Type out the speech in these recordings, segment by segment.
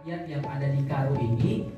yang ada di Karo ini.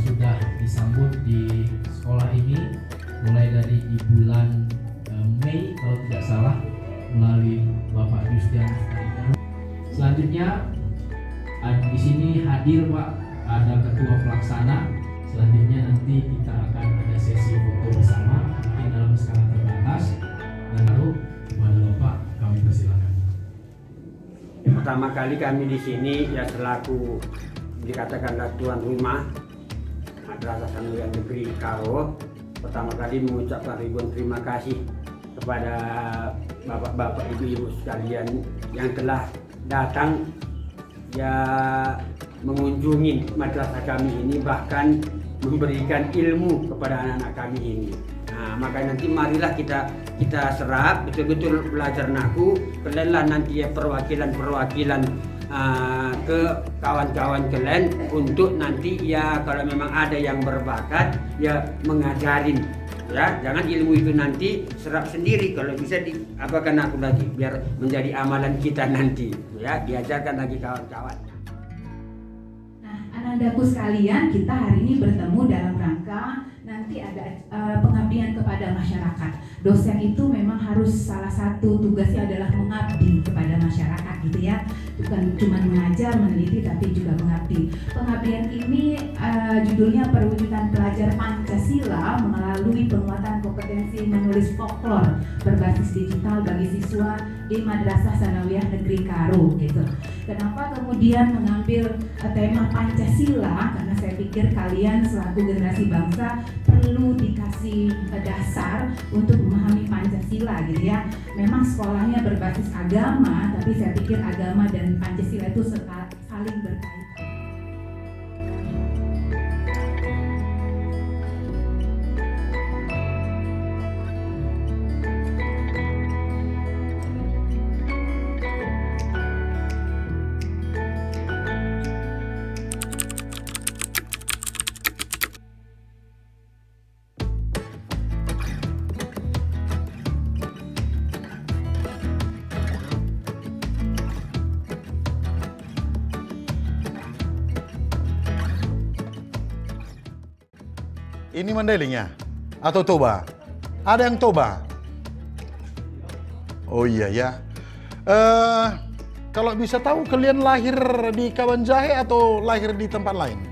Sudah disambut di sekolah ini mulai dari di bulan Mei kalau tidak salah melalui Bapak Yustian. Selanjutnya di sini hadir Pak, ada ketua pelaksana. Selanjutnya nanti kita akan ada sesi foto bersama mungkin dalam skala terbatas, dan lalu kepada Bapak kami persilakan. Pertama kali kami di sini ya selaku dikatakanlah tuan rumah Madrasah Sanawiyah Negeri Karo, pertama kali mengucapkan ribuan terima kasih kepada bapak-bapak, ibu-ibu sekalian yang telah datang ya mengunjungi madrasah kami ini, bahkan memberikan ilmu kepada anak-anak kami ini. Nah, maka nanti marilah kita serap betul-betul belajar naku, kalianlah nanti ya perwakilan-perwakilan ke kawan-kawan kalian untuk nanti ya kalau memang ada yang berbakat ya mengajarin ya, jangan ilmu itu nanti serap sendiri, kalau bisa diapakan aku lagi biar menjadi amalan kita nanti ya, diajarkan lagi kawan-kawan. Nah, anandaku sekalian, kita hari ini bertemu dalam rangka nanti ada pengabdian kepada masyarakat. Dosen itu memang harus salah satu tugasnya adalah mengabdi kepada masyarakat gitu ya. Bukan cuma mengajar, meneliti, tapi juga mengabdi. Pengabdian ini judulnya perwujudan pelajar Pancasila melalui penguatan kompetensi menulis folklore berbasis digital bagi siswa di Madrasah Sanawiyah Negeri Karo gitu. Kenapa kemudian mengambil tema Pancasila? Karena saya pikir kalian selaku generasi bangsa perlu dikasih dasar untuk memahami Pancasila gitu ya. Memang sekolahnya berbasis agama, tapi saya pikir agama dan Pancasila itu saling berkaitan. Ini Mandailing atau Toba? Ada yang Toba? Oh iya ya. Kalau bisa tahu kalian lahir di Kawanjahe atau lahir di tempat lain?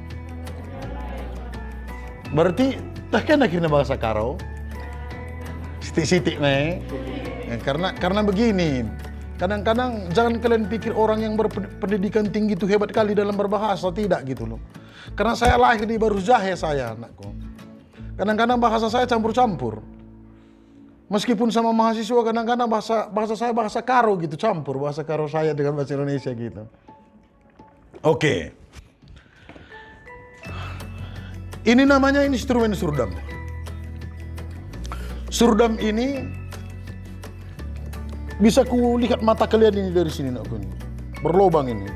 Berarti kan akhirnya bahasa Karo. Sitik-sitik nih. Ya, karena begini. Kadang-kadang jangan kalian pikir orang yang berpendidikan tinggi itu hebat kali dalam berbahasa, tidak gitu loh. Karena saya lahir di Barujahe saya, anakku. Kadang-kadang bahasa saya campur-campur. Meskipun sama mahasiswa kadang-kadang bahasa saya bahasa Karo gitu, campur bahasa Karo saya dengan bahasa Indonesia gitu. Oke. Ini namanya instrumen surdam. Surdam ini bisa ku lihat mata kalian ini dari sini nakku ini. Berlobang ini.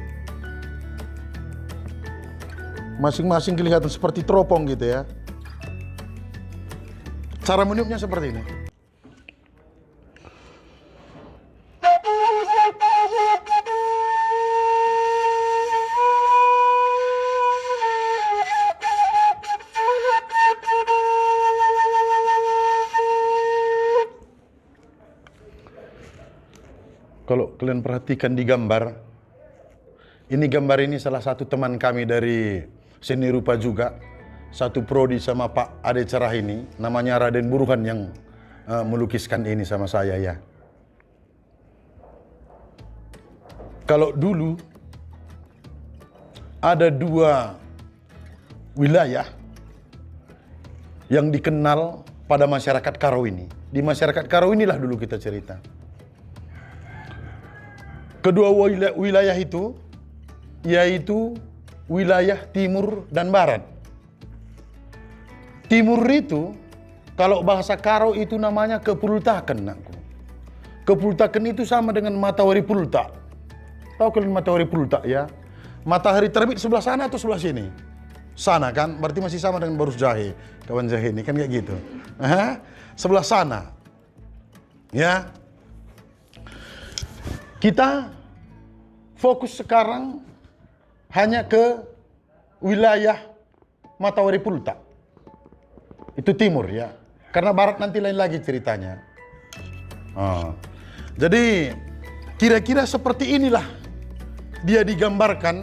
Masing-masing kelihatan seperti teropong gitu ya. Cara meniupnya seperti ini. Kalau kalian perhatikan di gambar, ini salah satu teman kami dari seni rupa juga. Satu prodi sama Pak Ade Cerah ini, namanya Raden Burhan yang melukiskan ini sama saya ya. Kalau dulu ada dua wilayah yang dikenal pada masyarakat Karo ini. Di masyarakat Karo inilah dulu kita cerita. Kedua wilayah itu yaitu wilayah timur dan barat. Timur itu kalau bahasa Karo itu namanya Kepultaken, nakku. Kepultaken itu sama dengan matahari Pulta. Tahu kalian matahari Pulta ya? Matahari terbit sebelah sana atau sebelah sini? Sana kan? Berarti masih sama dengan Barus Jahe, kawan Jahe ini kan kayak gitu. Sebelah sana. Ya. Kita fokus sekarang hanya ke wilayah matahari Pulta. Itu timur ya. Karena barat nanti lain lagi ceritanya. Jadi kira-kira seperti inilah dia digambarkan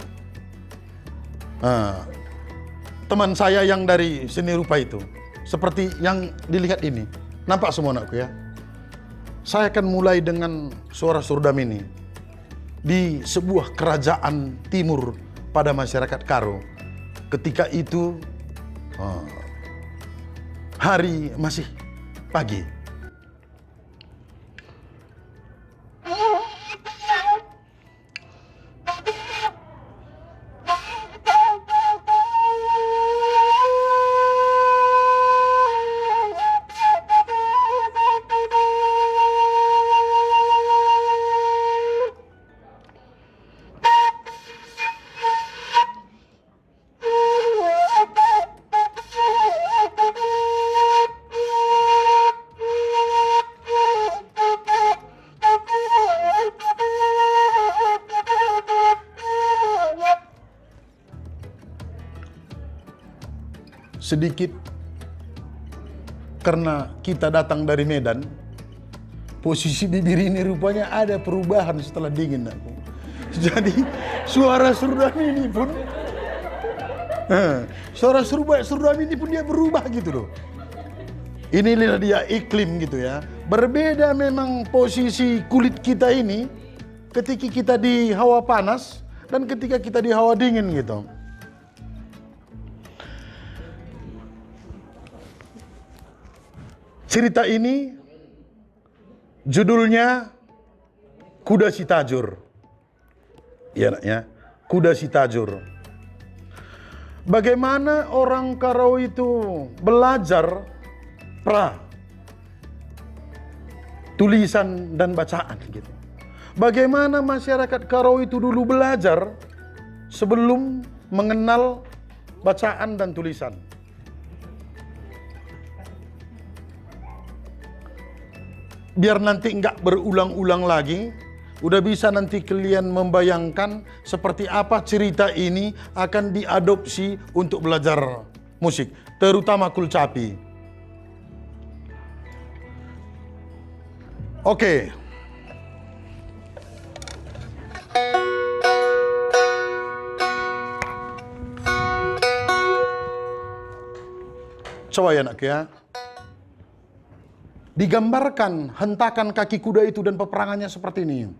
teman saya yang dari seni rupa itu. Seperti yang dilihat ini. Nampak semua anakku ya. Saya akan mulai dengan suara surdam ini di sebuah kerajaan timur pada masyarakat Karo. Ketika itu hari masih pagi. Sedikit karena kita datang dari Medan, posisi bibir ini rupanya ada perubahan setelah dingin aku. Jadi suara surdam ini pun surdam ini pun dia berubah gitu loh. Inilah dia iklim gitu ya. Berbeda memang posisi kulit kita ini ketika kita di hawa panas dan ketika kita di hawa dingin gitu. Cerita ini judulnya Kuda Si Tajur. Ya, ya, Kuda Si Tajur. Bagaimana orang Karo itu belajar tulisan dan bacaan gitu. Bagaimana masyarakat Karo itu dulu belajar sebelum mengenal bacaan dan tulisan. Biar nanti enggak berulang-ulang lagi, udah bisa nanti kalian membayangkan seperti apa cerita ini akan diadopsi untuk belajar musik, terutama kulcapi. Oke. Coba ya anakku ya. Digambarkan hentakan kaki kuda itu dan peperangannya seperti ini.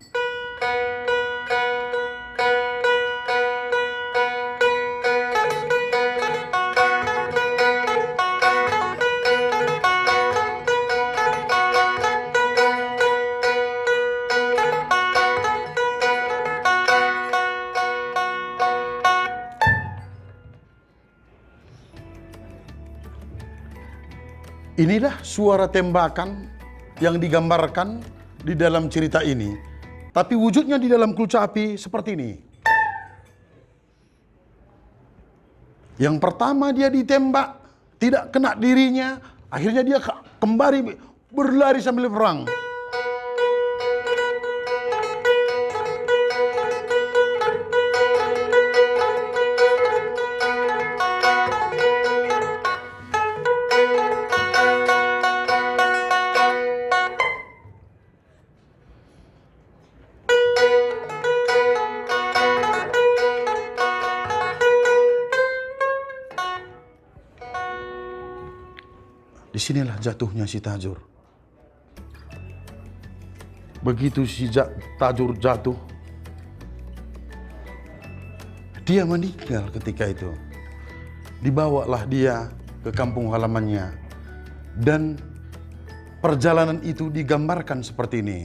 Inilah suara tembakan yang digambarkan di dalam cerita ini. Tapi wujudnya di dalam kulcapi seperti ini. Yang pertama dia ditembak, tidak kena dirinya. Akhirnya dia kembali berlari sambil perang. Disinilah jatuhnya si Tajur. Begitu si Tajur jatuh, dia meninggal ketika itu. Dibawalah dia ke kampung halamannya. Dan perjalanan itu digambarkan seperti ini.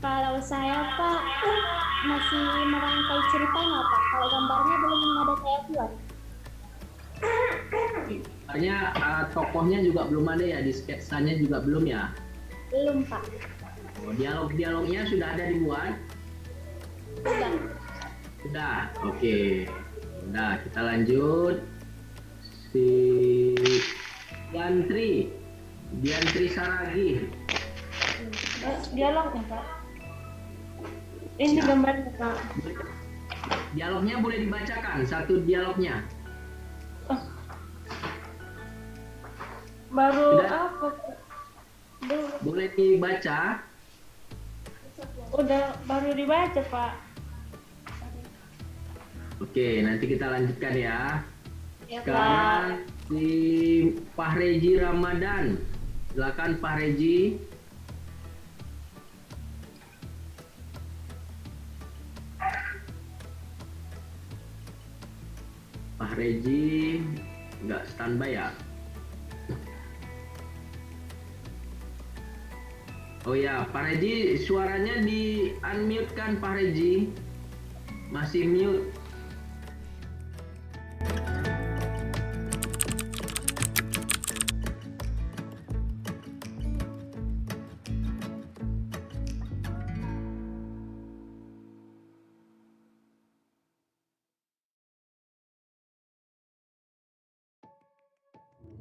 Kalau saya Pak masih merangkai ceritanya Pak. Kalau gambarnya belum ada saya buat. Artinya tokohnya juga belum ada ya, di sketsanya juga belum ya? Belum Pak. Oh, dialog-dialognya sudah ada dibuat? Sudah. Sudah, oke. Udah, kita lanjut. Si Diantri Saragi. Dialognya Pak. Ini gambarnya Pak. Dialognya boleh dibacakan, satu dialognya. Baru Sudah? apa Pak? Boleh dibaca? Udah baru dibaca Pak. Oke, nanti kita lanjutkan ya. Ya Pak. Sekarang si Fahreji Ramadan. Silakan Fahreji. Fahreji nggak standby ya? Oh ya, Pak Reji, suaranya di unmute kan Pak Reji? Masih mute.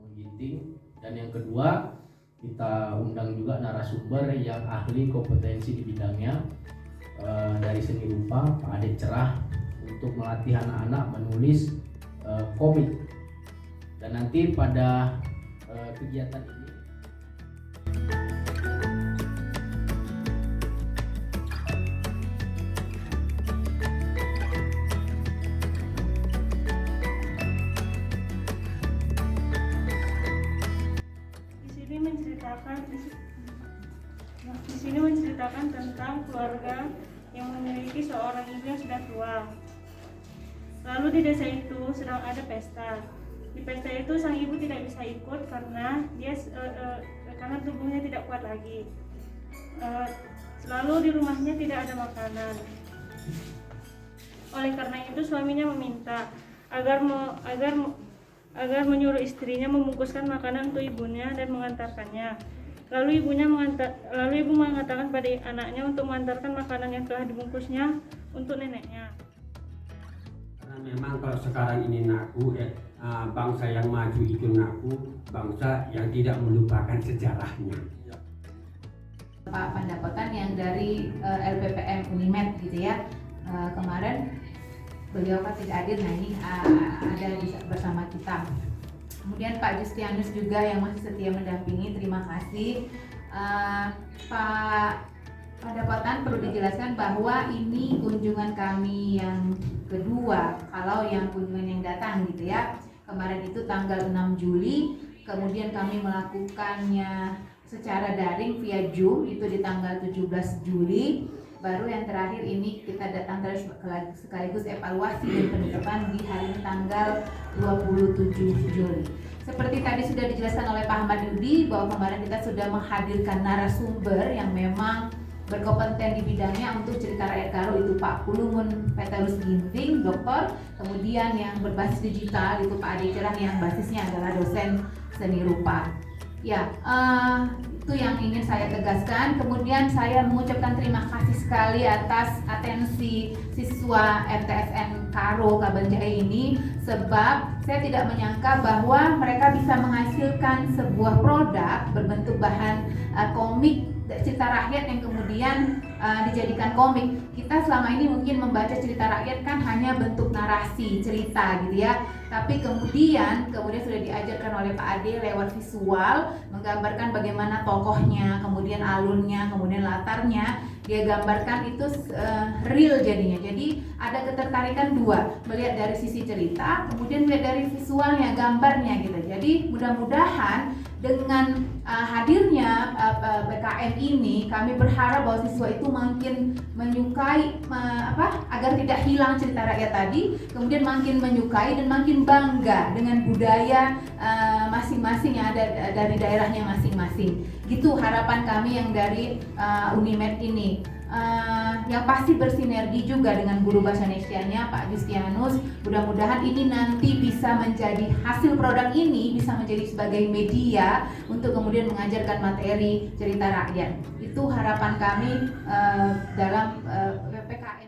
Menggiting. Dan yang kedua, kita undang juga narasumber yang ahli kompetensi di bidangnya dari seni rupa, Pak Ade Cerah, untuk melatih anak-anak menulis komik. Dan nanti pada kegiatan ini Di sini menceritakan tentang keluarga yang memiliki seorang ibu yang sudah tua. Lalu di desa itu sedang ada pesta. Di pesta itu sang ibu tidak bisa ikut karena karena tubuhnya tidak kuat lagi. Lalu di rumahnya tidak ada makanan. Oleh karena itu suaminya meminta agar menyuruh istrinya membungkuskan makanan untuk ibunya dan mengantarkannya. Lalu ibu mengatakan pada anaknya untuk mengantarkan makanan yang telah dibungkusnya untuk neneknya. Karena memang kalau sekarang ini Naku, bangsa yang maju itu Naku, bangsa yang tidak melupakan sejarahnya. Pak pendapatan yang dari LPPM Unimed gitu ya. Kemarin beliau kan tidak hadir, nah ini ada bersama kita. Kemudian Pak Justianus juga yang masih setia mendampingi, terima kasih. Pak pendapatan perlu dijelaskan bahwa ini kunjungan kami yang kedua, kalau yang kunjungan yang datang gitu ya. Kemarin itu tanggal 6 Juli kemudian kami melakukannya secara daring via Zoom itu di tanggal 17 Juli. Baru yang terakhir ini kita datang terus sekaligus evaluasi dan penutupan di hari tanggal 27 Juli. Seperti tadi sudah dijelaskan oleh Pak Ahmad Yudi bahwa kemarin kita sudah menghadirkan narasumber yang memang berkompeten di bidangnya untuk cerita rakyat Karo, itu Pak Pulumun Petrus Ginting, doktor. Kemudian yang berbasis digital itu Pak Ade Cerah yang basisnya adalah dosen seni rupa. Ya, itu yang ingin saya tegaskan. Kemudian saya mengucapkan terima kasih sekali atas atensi siswa MTSN Karo Kabanjahe ini, sebab saya tidak menyangka bahwa mereka bisa menghasilkan sebuah produk berbentuk bahan komik cerita rakyat yang kemudian dijadikan komik. Kita selama ini mungkin membaca cerita rakyat kan hanya bentuk narasi cerita gitu ya, tapi kemudian sudah diajarkan oleh Pak Ade lewat visual, menggambarkan bagaimana tokohnya, kemudian alurnya, kemudian latarnya dia gambarkan itu real jadinya. Jadi ada ketertarikan dua, melihat dari sisi cerita, kemudian melihat dari visualnya, gambarnya gitu. Jadi mudah-mudahan dengan hadirnya PKN ini, kami berharap bahwa siswa itu makin menyukai agar tidak hilang cerita rakyat tadi, kemudian makin menyukai dan makin bangga dengan budaya masing-masing yang ada dari daerahnya masing-masing. Gitu harapan kami yang dari Unimed ini. Yang pasti bersinergi juga dengan guru bahasa Indonesianya Pak Justianus. Mudah-mudahan ini nanti bisa menjadi hasil produk ini bisa menjadi sebagai media untuk kemudian mengajarkan materi cerita rakyat. Itu harapan kami dalam PPKN.